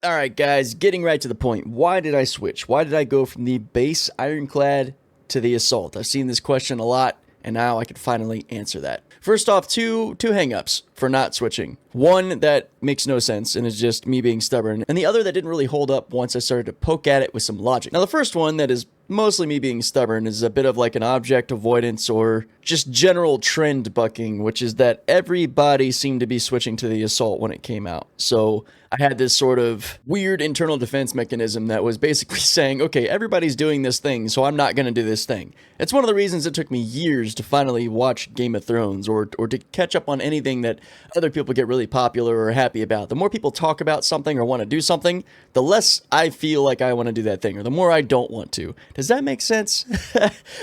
Alright guys, getting right to the point. Why did I switch? Why did I go from the base Ironclad to the Assault? I've seen this question a lot, and now I can finally answer that. First off, two hangups for not switching. One that makes no sense and is just me being stubborn, and the other that didn't really hold up once I started to poke at it with some logic. Now the first one that is mostly me being stubborn is a bit of like an object avoidance or just general trend bucking, which is that everybody seemed to be switching to the Assault when it came out. So I had this sort of weird internal defense mechanism that was basically saying, okay, everybody's doing this thing, so I'm not going to do this thing. It's one of the reasons it took me years to finally watch Game of Thrones or to catch up on anything that other people get really popular or happy about. The more people talk about something or want to do something, the less I feel like I want to do that thing, or the more I don't want to. Does that make sense?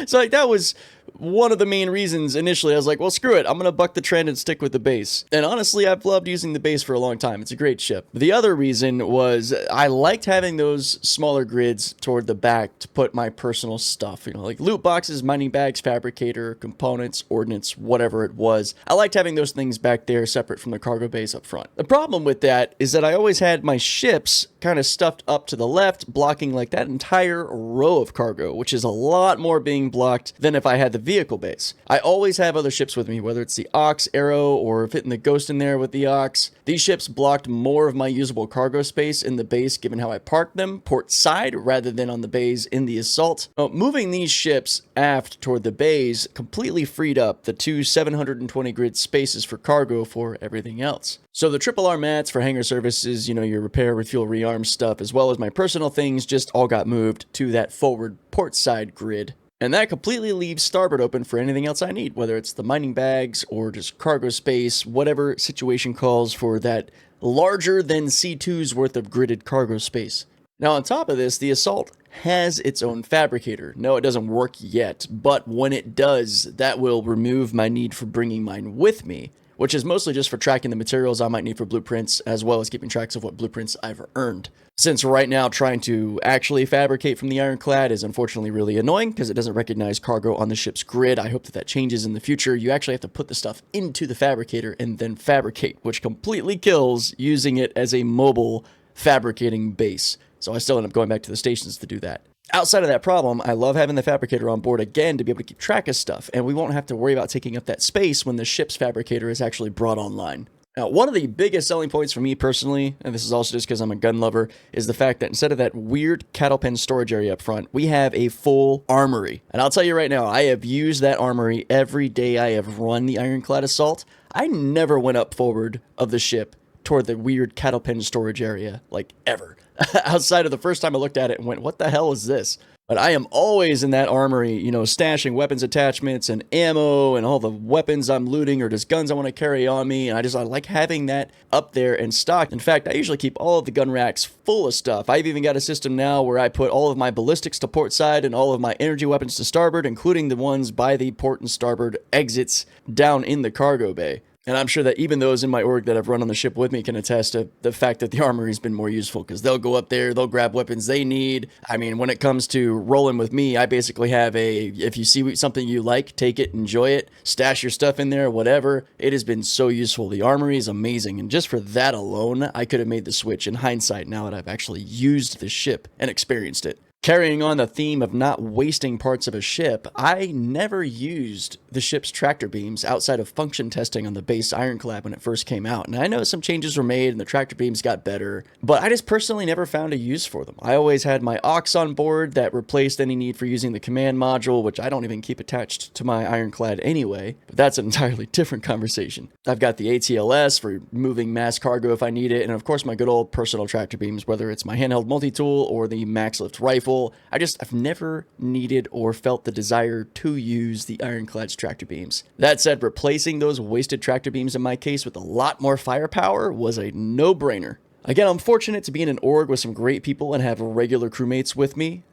So like that was one of the main reasons initially. I was like, well, screw it. I'm going to buck the trend and stick with the base. And honestly, I've loved using the base for a long time. It's a great ship. The other reason was I liked having those smaller grids toward the back to put my personal stuff, like loot boxes, mining bags, fabricator, components, ordnance, whatever it was. I liked having those things back there separate from the cargo base up front. The problem with that is that I always had my ships kind of stuffed up to the left, blocking like that entire row of cargo, which is a lot more being blocked than if I had the vehicle base. I always have other ships with me, whether it's the Ox, Arrow, or fitting the Ghost in there with the Ox. These ships blocked more of my usable cargo space in the base given how I parked them port side rather than on the bays in the Assault. Moving these ships aft toward the bays completely freed up the two 720 grid spaces for cargo for everything else. So the triple R mats for hangar services, your repair, refuel, rearm stuff, as well as my personal things just all got moved to that forward port side grid. And that completely leaves starboard open for anything else I need, whether it's the mining bags or just cargo space, whatever situation calls for that larger than C2's worth of gridded cargo space. Now on top of this, the Assault has its own fabricator. No, it doesn't work yet, but when it does, that will remove my need for bringing mine with me, which is mostly just for tracking the materials I might need for blueprints, as well as keeping tracks of what blueprints I've earned. Since right now trying to actually fabricate from the Ironclad is unfortunately really annoying because it doesn't recognize cargo on the ship's grid. I hope that changes in the future. You actually have to put the stuff into the fabricator and then fabricate, which completely kills using it as a mobile fabricating base. So I still end up going back to the stations to do that. Outside of that problem, I love having the fabricator on board again to be able to keep track of stuff, and we won't have to worry about taking up that space when the ship's fabricator is actually brought online. Now, one of the biggest selling points for me personally, and this is also just because I'm a gun lover, is the fact that instead of that weird cattle pen storage area up front, we have a full armory. And I'll tell you right now, I have used that armory every day I have run the Ironclad Assault. I never went up forward of the ship toward the weird cattle pen storage area, like ever. Outside of the first time I looked at it and went, what the hell is this? But I am always in that armory, stashing weapons attachments and ammo and all the weapons I'm looting or just guns I want to carry on me. And I like having that up there and stocked. In fact, I usually keep all of the gun racks full of stuff. I've even got a system now where I put all of my ballistics to port side and all of my energy weapons to starboard, including the ones by the port and starboard exits down in the cargo bay. And I'm sure that even those in my org that have run on the ship with me can attest to the fact that the armory's been more useful because they'll go up there, they'll grab weapons they need. I mean, when it comes to rolling with me, I basically have if you see something you like, take it, enjoy it, stash your stuff in there, whatever. It has been so useful. The armory is amazing. And just for that alone, I could have made the switch in hindsight now that I've actually used the ship and experienced it. Carrying on the theme of not wasting parts of a ship, I never used the ship's tractor beams outside of function testing on the base Ironclad when it first came out. And I know some changes were made and the tractor beams got better, but I just personally never found a use for them. I always had my Ox on board that replaced any need for using the command module, which I don't even keep attached to my Ironclad anyway, but that's an entirely different conversation. I've got the ATLS for moving mass cargo if I need it, and of course my good old personal tractor beams, whether it's my handheld multi-tool or the max lift rifle. I've never needed or felt the desire to use the Ironclad's tractor beams. That said, replacing those wasted tractor beams in my case with a lot more firepower was a no-brainer. Again, I'm fortunate to be in an org with some great people and have regular crewmates with me.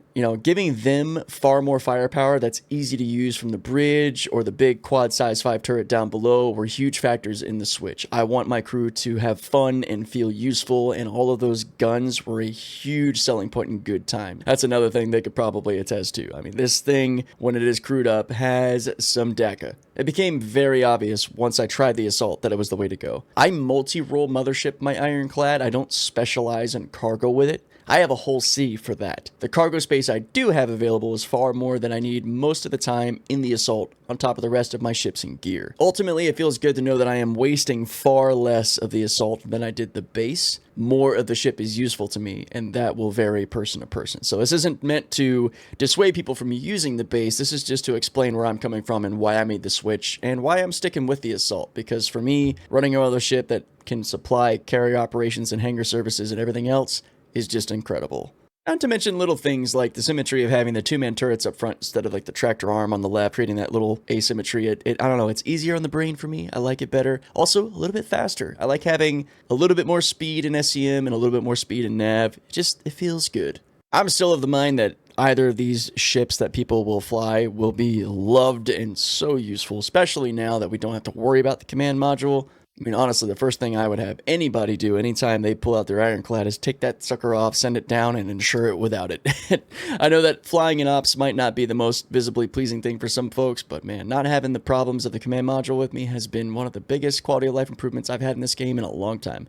Giving them far more firepower that's easy to use from the bridge or the big quad size 5 turret down below were huge factors in the switch. I want my crew to have fun and feel useful, and all of those guns were a huge selling point in good time. That's another thing they could probably attest to. I mean, this thing, when it is crewed up, has some DECA. It became very obvious once I tried the Assault that it was the way to go. I multi-role Mothership my Ironclad. I don't specialize in cargo with it. I have a whole C for that. The cargo space I do have available is far more than I need most of the time in the Assault, on top of the rest of my ships and gear. Ultimately, it feels good to know that I am wasting far less of the Assault than I did the base. More of the ship is useful to me, and that will vary person to person. So this isn't meant to dissuade people from using the base. This is just to explain where I'm coming from and why I made the switch, and why I'm sticking with the Assault. Because for me, running another ship that can supply carrier operations and hangar services and everything else is just incredible. Not to mention little things like the symmetry of having the two-man turrets up front instead of like the tractor arm on the left, creating that little asymmetry. I don't know, it's easier on the brain for me. I like it better. Also, a little bit faster. I like having a little bit more speed in SEM and a little bit more speed in nav. It feels good. I'm still of the mind that either of these ships that people will fly will be loved and so useful, especially now that we don't have to worry about the command module. I mean, honestly, the first thing I would have anybody do anytime they pull out their Ironclad is take that sucker off, send it down, and insure it without it. I know that flying in ops might not be the most visibly pleasing thing for some folks, but man, not having the problems of the command module with me has been one of the biggest quality of life improvements I've had in this game in a long time.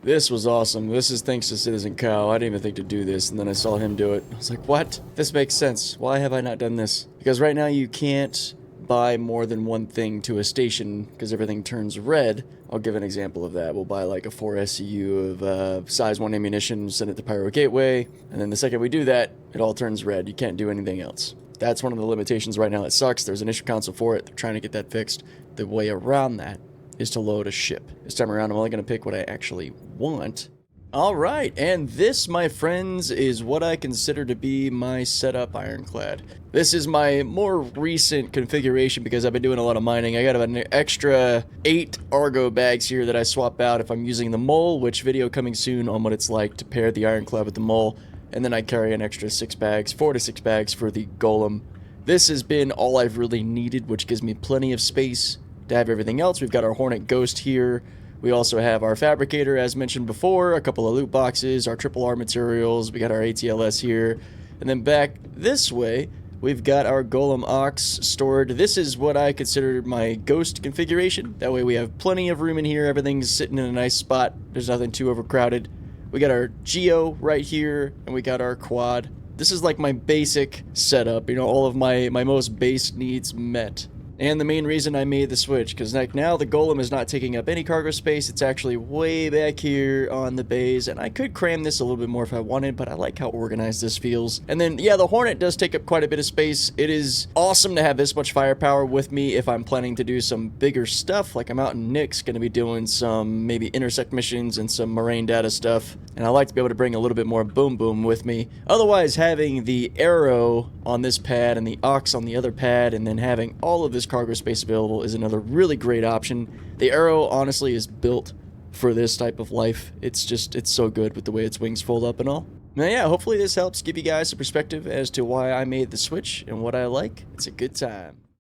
This was awesome. This is thanks to Citizen Cow. I didn't even think to do this, and then I saw him do it. I was like, what? This makes sense. Why have I not done this? Because right now you can't buy more than one thing to a station because everything turns red. I'll give an example of that. We'll buy like a 4 SCU of size 1 ammunition, send it to Pyro Gateway, and then the second we do that, it all turns red. You can't do anything else. That's one of the limitations right now. It sucks. There's an issue console for it. They're trying to get that fixed. The way around that is to load a ship. This time around, I'm only going to pick what I actually want. Alright, and this, my friends, is what I consider to be my setup Ironclad. This is my more recent configuration because I've been doing a lot of mining. I got an extra 8 Argo bags here that I swap out if I'm using the Mole, which video coming soon on what it's like to pair the Ironclad with the Mole. And then I carry an extra 6 bags, 4 to 6 bags for the Golem. This has been all I've really needed, which gives me plenty of space to have everything else. We've got our Hornet Ghost here. We also have our Fabricator, as mentioned before, a couple of loot boxes, our triple R materials, we got our ATLS here, and then back this way, we've got our Golem Ox stored. This is what I consider my Ghost configuration. That way we have plenty of room in here, everything's sitting in a nice spot, there's nothing too overcrowded. We got our Geo right here, and we got our Quad. This is like my basic setup, you know, all of my most base needs met. And the main reason I made the switch, because like now the Golem is not taking up any cargo space, it's actually way back here on the bays, and I could cram this a little bit more if I wanted, but I like how organized this feels. And then, yeah, the Hornet does take up quite a bit of space. It is awesome to have this much firepower with me if I'm planning to do some bigger stuff, like I'm out in Nyx, going to be doing some maybe intersect missions and some Moraine data stuff, and I like to be able to bring a little bit more boom boom with me. Otherwise, having the Arrow on this pad and the Ox on the other pad, and then having all of this cargo space available is another really great option. The Arrow honestly is built for this type of life. It's so good with the way its wings fold up and all. Now yeah, hopefully this helps give you guys a perspective as to why I made the switch and what I like. It's a good time.